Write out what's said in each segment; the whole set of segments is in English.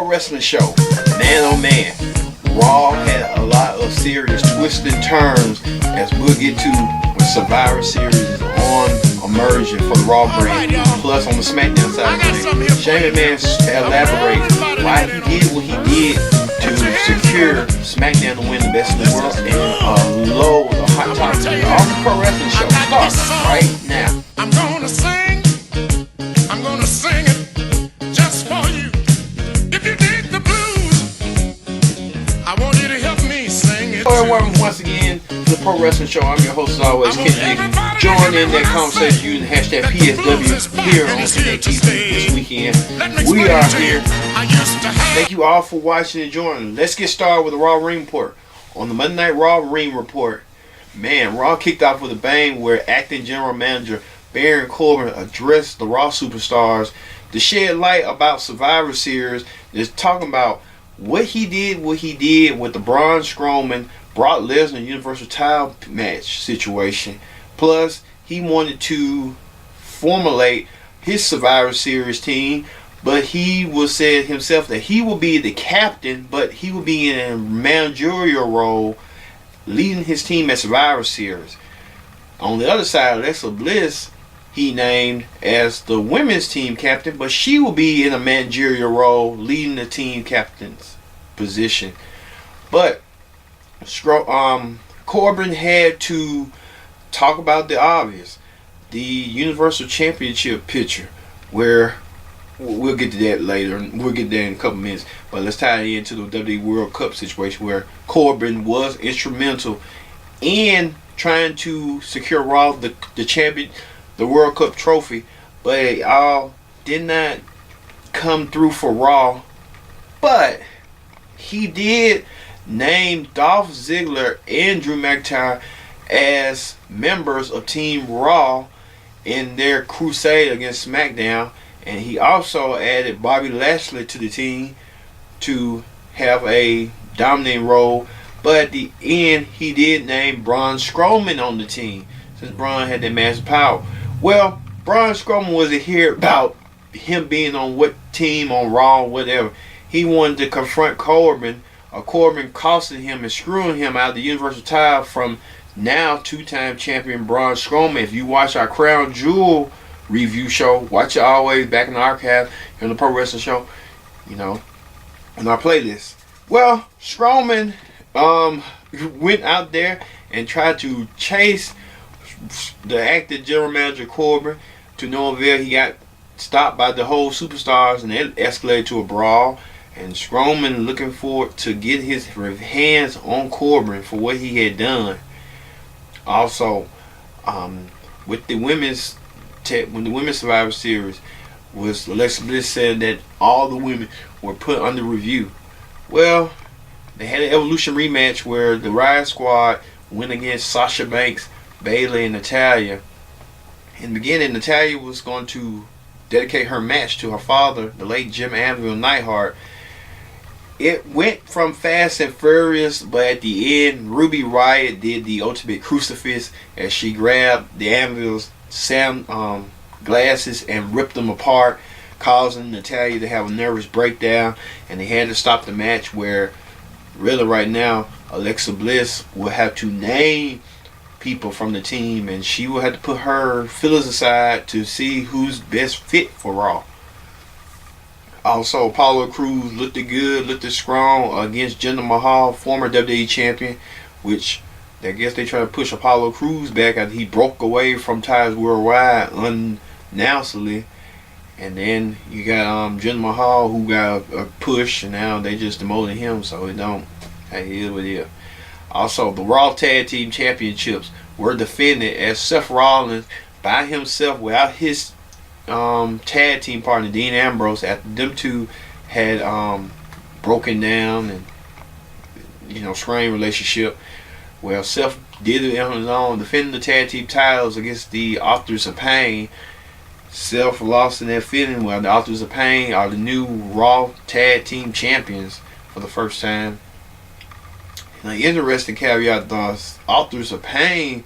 Pro Wrestling Show. Man oh man, Raw had a lot of serious twists and turns, as we'll get to when Survivor Series is on emerging for the Raw brand. Plus on the SmackDown side of things, Shane McMahon elaborates why he did what he did to secure SmackDown to win the best in the world, and a load of hot topics off the Pro Wrestling Show starts right now. I'm gonna sing it just for you. If you dig the blues, I want you to help me sing it. Hello everyone, once again to the Pro Wrestling Show. I'm your host as always, Ken Dick. Join in that conversation using hashtag PSW here on Connect TV this weekend. We are here. Thank you all for watching and joining. Let's get started with the Raw Ring Report. On the Monday Night Raw Ring Report, man, Raw kicked off with a bang where acting general manager Baron Corbin addressed the Raw superstars to shed light about Survivor Series. Just talking about what he did with the Braun Strowman, Brock Lesnar Universal title match situation. Plus, he wanted to formulate his Survivor Series team, but he said himself that he will be the captain, but he will be in a managerial role, leading his team at Survivor Series. On the other side, Alexa Bliss, he named as the women's team captain, but she will be in a managerial role, leading the team captain's position. But Corbin had to talk about the obvious, the Universal Championship picture, where we'll get to that later. We'll get there in a couple minutes. But let's tie it into the WWE World Cup situation where Corbin was instrumental in trying to secure Raw the champion, the World Cup trophy. But it all did not come through for Raw. But he did name Dolph Ziggler and Drew McIntyre as members of Team Raw in their crusade against SmackDown. And he also added Bobby Lashley to the team to have a dominating role. But at the end, he did name Braun Strowman on the team, since Braun had that massive power. Well, Braun Strowman wasn't here about him being on what team on Raw, whatever. He wanted to confront Corbin, or Corbin costing him and screwing him out of the Universal title from now two-time champion Braun Strowman. If you watch our Crown Jewel review show, watch it always back in the archive here on the Pro Wrestling Show, you know, in our playlist. Well, Strowman went out there and tried to chase the active general manager Corbin to no avail. He got stopped by the whole superstars and it escalated to a brawl. And Strowman looking forward to get his hands on Corbin for what he had done. Also, with the women's when the women's Survivor Series was, Alexa Bliss said that all the women were put under review. Well, they had an Evolution rematch where the Riot Squad went against Sasha Banks, Bayley, and Natalya. In the beginning, Natalya was going to dedicate her match to her father, the late Jim Anvil Neidhart. It went from fast and furious, but at the end, Ruby Riott did the ultimate crucifix as she grabbed the Anvil's glasses and ripped them apart, causing Natalya to have a nervous breakdown, and they had to stop the match. Where really right now, Alexa Bliss will have to name people from the team, and she will have to put her feelers aside to see who's best fit for Raw. Also, Apollo Crews looked good, looked strong against Jinder Mahal, former WWE champion, which I guess they try to push Apollo Crews back after he broke away from Ties Worldwide unannouncedly. And then you got Jinder Mahal, who got a push, and now they just demoted him, so it don't. Hey, it is what it is. Also, the Raw Tag Team Championships were defended as Seth Rollins by himself without his tag team partner Dean Ambrose, after them two had broken down and, you know, strained relationship. Well, Seth did it on his own, defending the tag team titles against the Authors of Pain. Seth lost in that fitting. Well, the Authors of Pain are the new Raw Tag Team Champions for the first time. Now, interesting caveat, the Authors of Pain,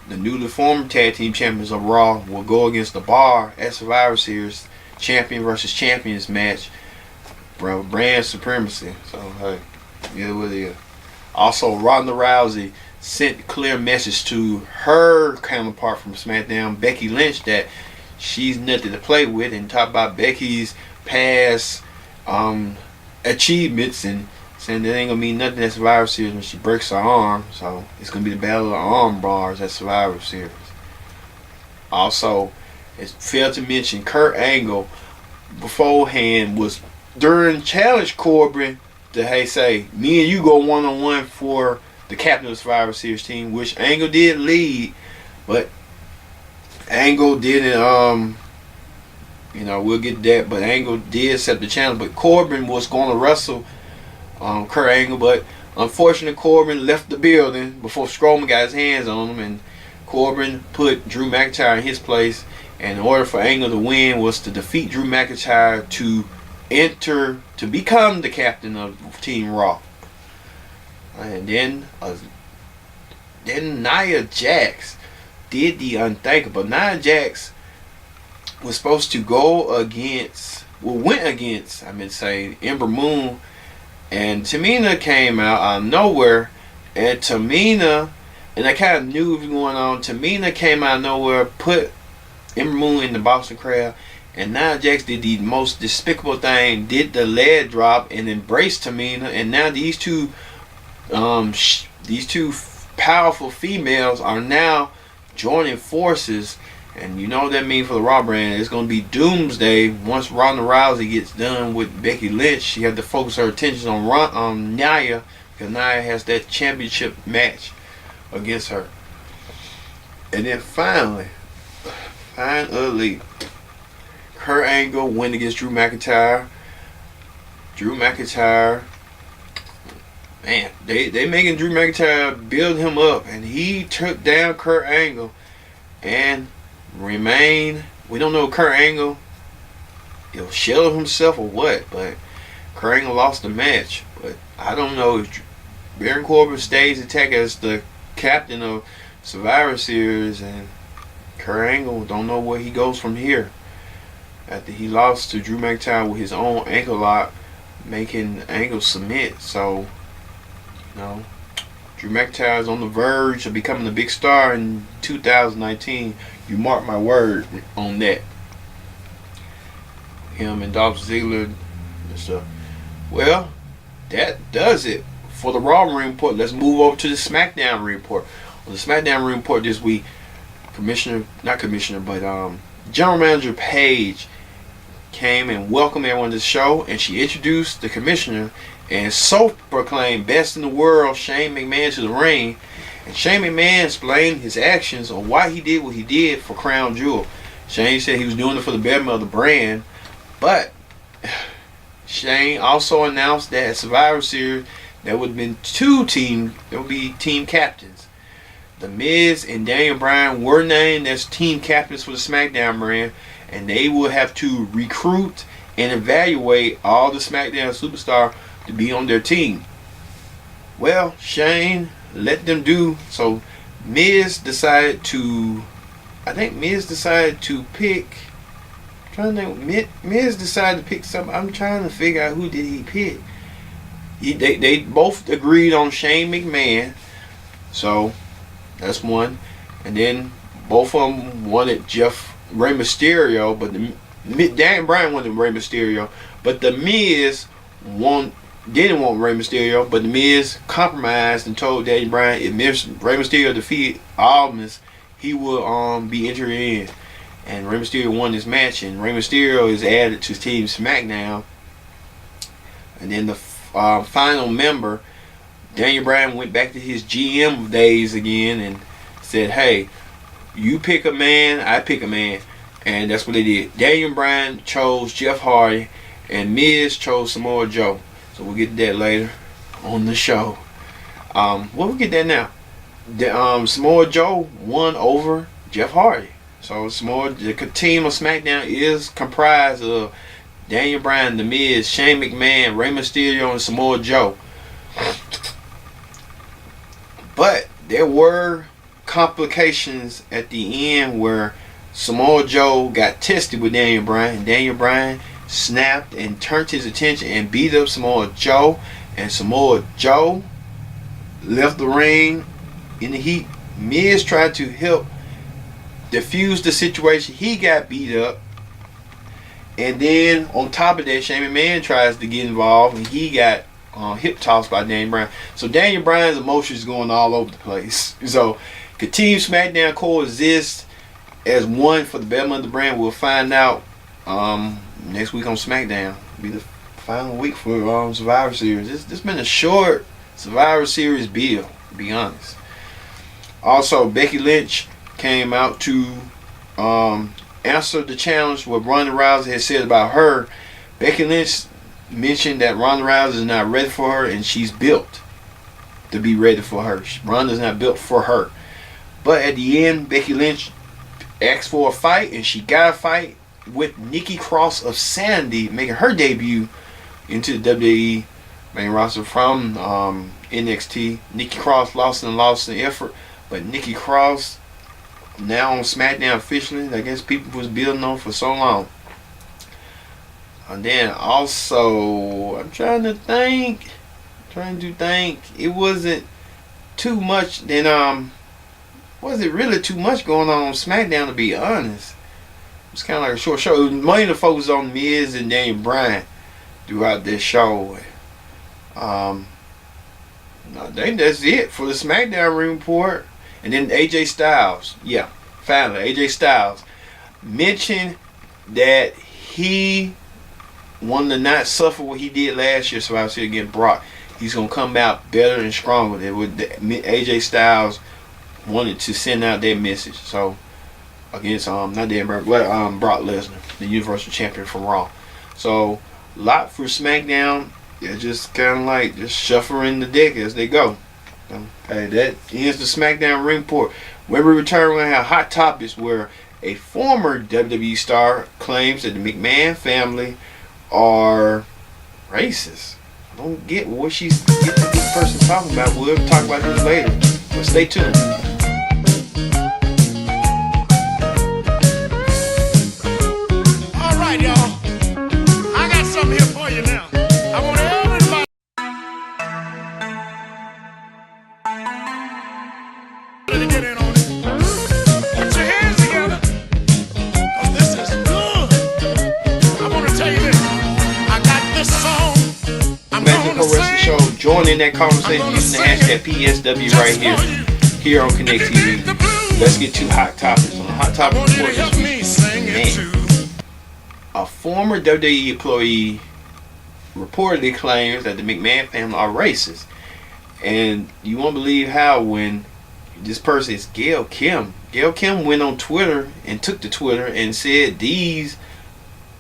the newly formed Tag Team Champions of Raw, will go against the Bar at Survivor Series champion versus champions match. bro. Brand supremacy. So, hey, yeah, what it is. Also, Ronda Rousey sent a clear message to her counterpart from SmackDown, Becky Lynch, that she's nothing to play with, and talk about Becky's past achievements, and saying that ain't gonna mean nothing at Survivor Series when she breaks her arm. So it's gonna be the battle of the arm bars at Survivor Series. Also, it failed to mention Kurt Angle beforehand was during challenge Corbin to, hey, say me and you go 1-on-1 for the captain of the Survivor Series team, which Angle did lead, but Angle didn't we'll get that, but Angle did accept the challenge. But Corbin was going to wrestle Kurt Angle, but unfortunately Corbin left the building before Strowman got his hands on him, and Corbin put Drew McIntyre in his place. And in order for Angle to win was to defeat Drew McIntyre to become the captain of Team Raw. And then Nia Jax did the unthinkable. Nia Jax was supposed to went against Ember Moon, and Tamina came out of nowhere, and I kind of knew what was going on. Tamina came out of nowhere, put Ember Moon in the Boston Crab, and Nia Jax did the most despicable thing, did the leg drop and embraced Tamina, and now these two powerful females are now joining forces. And you know what that means for the Raw brand. It's going to be doomsday once Ronda Rousey gets done with Becky Lynch. She had to focus her attention on Nia, because Nia has that championship match against her. And then finally, Kurt Angle went against Drew McIntyre. Man, they making Drew McIntyre build him up, and he took down Kurt Angle and remain. We don't know if Kurt Angle shelled himself or what, but Kurt Angle lost the match. But I don't know if Baron Corbin stays intact as the captain of Survivor Series, and Kurt Angle don't know where he goes from here after he lost to Drew McIntyre with his own ankle lock, making Angle submit. So, Drew McIntyre is on the verge of becoming a big star in 2019. You mark my word on that. Him and Dolph Ziggler and stuff. Well, that does it for the Raw Ring Report. Let's move over to the SmackDown Ring Report. On the SmackDown Ring Report this week, General Manager Paige came and welcomed everyone to the show, and she introduced the commissioner and self-proclaimed best in the world Shane McMahon to the ring. And Shane McMahon explained his actions on why he did what he did for Crown Jewel. Shane said he was doing it for the betterment of the brand, but Shane also announced that at Survivor Series there would be team captains. The Miz and Daniel Bryan were named as team captains for the SmackDown brand, and they will have to recruit and evaluate all the SmackDown superstars to be on their team. Well, Shane let them do so. Miz decided to pick. Miz decided to pick something. I'm trying to figure out who did he pick. They both agreed on Shane McMahon, so that's one. And then both of them wanted Rey Mysterio, but Dan Bryan wanted Rey Mysterio, but the Miz didn't want Rey Mysterio, but the Miz compromised and told Daniel Bryan if Rey Mysterio defeated Almas, he will be entered in. And Rey Mysterio won this match, and Rey Mysterio is added to Team SmackDown. And then the final member, Daniel Bryan, went back to his GM days again and said, hey, you pick a man, I pick a man. And that's what they did. Daniel Bryan chose Jeff Hardy, and Miz chose Samoa Joe. So we'll get to that later on the show. We'll get that now. Samoa Joe won over Jeff Hardy. So the team of SmackDown is comprised of Daniel Bryan, The Miz, Shane McMahon, Rey Mysterio, and Samoa Joe. But there were complications at the end where Samoa Joe got tested with Daniel Bryan. Daniel Bryan snapped and turned his attention and beat up Samoa Joe. And Samoa Joe left the ring in the heat. Miz tried to help diffuse the situation. He got beat up. And then on top of that, Shane McMahon tries to get involved, and he got hip tossed by Daniel Bryan. So Daniel Bryan's emotions going all over the place. So could Team SmackDown coexist as one for the betterment of the brand? We'll find out next week on SmackDown. It'll be the final week for Survivor Series. This been a short Survivor Series build, to be honest. Also, Becky Lynch came out to answer the challenge what Ronda Rousey had said about her. Becky Lynch mentioned that Ronda Rousey is not ready for her, and she's built to be ready for her. Ronda's not built for her. But at the end, Becky Lynch asked for a fight, and she got a fight with Nikki Cross of Sanity, making her debut into the WWE main roster from NXT. Nikki Cross lost in the effort, but Nikki Cross now on SmackDown officially. I guess people was building on for so long. And then also, I'm trying to think. It wasn't too much. Then was it really too much going on SmackDown, to be honest? It's kind of like a short show. Mainly the focus on Miz and Daniel Bryan throughout this show. I think that's it for the SmackDown report. And then AJ Styles, finally AJ Styles mentioned that he wanted to not suffer what he did last year, so I was here against Brock. He's gonna come out better and stronger. AJ Styles wanted to send out that message. So against Brock Lesnar, the Universal Champion from Raw. So a lot for SmackDown. They're just kind of like just shuffling the deck as they go. Okay, that ends the SmackDown ring report. When we return, we're going to have hot topics where a former WWE star claims that the McMahon family are racist. I don't get what this person talking about. We'll talk about this later. But stay tuned. All right, y'all. I got something here for you now. I want everybody to get in on it. Put your hands together, 'cause this is good. I want to tell you this. I got this song. I'm Magic going Pro to Wrestling sing. Show. Join in that conversation using the hashtag PSW right here on Connect TV. Let's get to hot topics. On the hot topic report this week, a former WWE employee reportedly claims that the McMahon family are racist. And you won't believe how when this person is Gail Kim. Gail Kim went on Twitter and took to Twitter and said these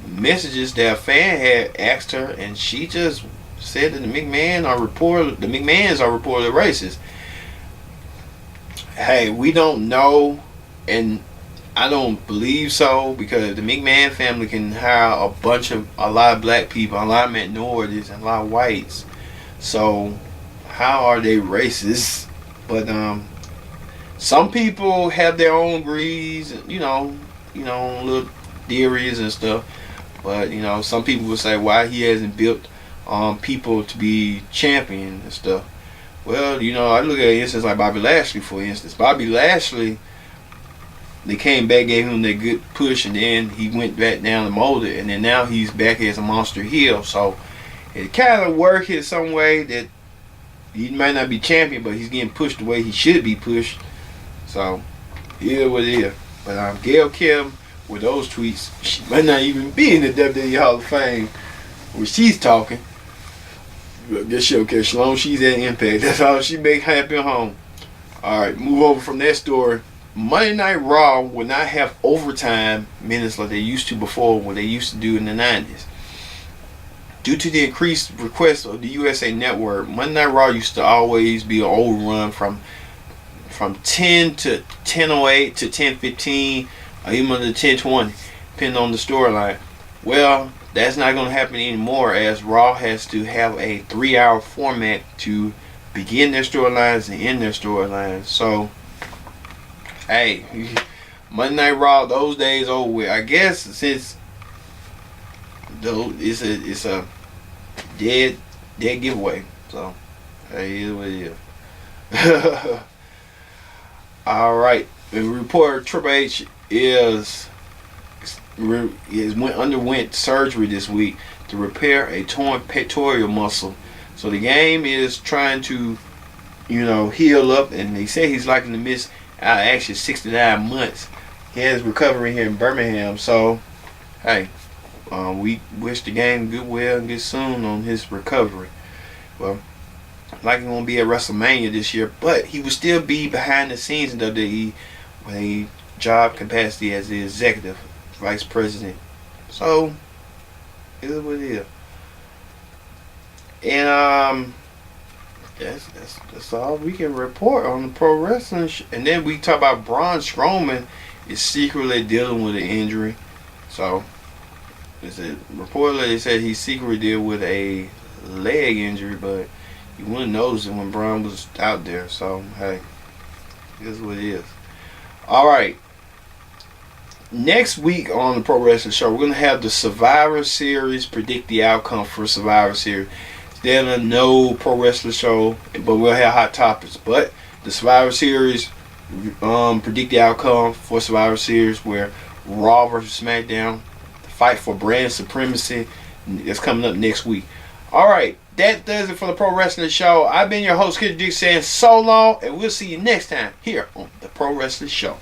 messages that a fan had asked her, and she just said that the McMahons are reportedly racist. Hey, we don't know, and I don't believe so, because the McMahon family can hire a lot of black people, a lot of minorities, and a lot of whites. So how are they racist? But some people have their own greeds, little theories and stuff. But some people will say why he hasn't built people to be champion and stuff. Well, I look at an instance like Bobby Lashley, for instance. Bobby Lashley, they came back, gave him that good push, and then he went back down and molded, and then now he's back as a monster heel. So it kind of worked in some way that he might not be champion, but he's getting pushed the way he should be pushed. So yeah, what it is. But Gail Kim, with those tweets, she might not even be in the WWE Hall of Fame where she's talking. I guess she don't care. As long as she's at Impact, that's all she make happen at home. Alright, move over from that story. Monday Night Raw will not have overtime minutes like they used to before, what they used to do in the 90s. Due to the increased request of the USA Network, Monday Night Raw used to always be an overrun from 10 to 10:08 to 10:15, or even to 10:20, depending on the storyline. Well, that's not going to happen anymore, as Raw has to have a 3-hour format to begin their storylines and end their storylines. So, hey, Monday Night Raw, those days over with. I guess since though it's a dead giveaway. So hey, it is what it is. All right. The report Triple H underwent surgery this week to repair a torn pectoral muscle. So the game is trying to, heal up, and they say he's likely to miss actually 69 months. He has recovery here in Birmingham. So hey, we wish the game goodwill and get soon on his recovery. Well, like he won't be at WrestleMania this year, but he will still be behind the scenes in WWE with a job capacity as the executive vice president. So it is what it is. And that's all we can report on the pro wrestling. And then we talk about Braun Strowman is secretly dealing with an injury. So reportedly they said he secretly dealt with a leg injury, but you wouldn't notice it when Braun was out there. So hey, it is what it is. All right. Next week on the Pro Wrestling Show, we're gonna have the Survivor Series. Predict the outcome for Survivor Series. Then no Pro Wrestling Show, but we'll have hot topics. But the Survivor Series, predict the outcome for Survivor Series, where Raw versus SmackDown, the fight for brand supremacy, is coming up next week. All right, that does it for the Pro Wrestling Show. I've been your host, Kid Dick, saying so long, and we'll see you next time here on the Pro Wrestling Show.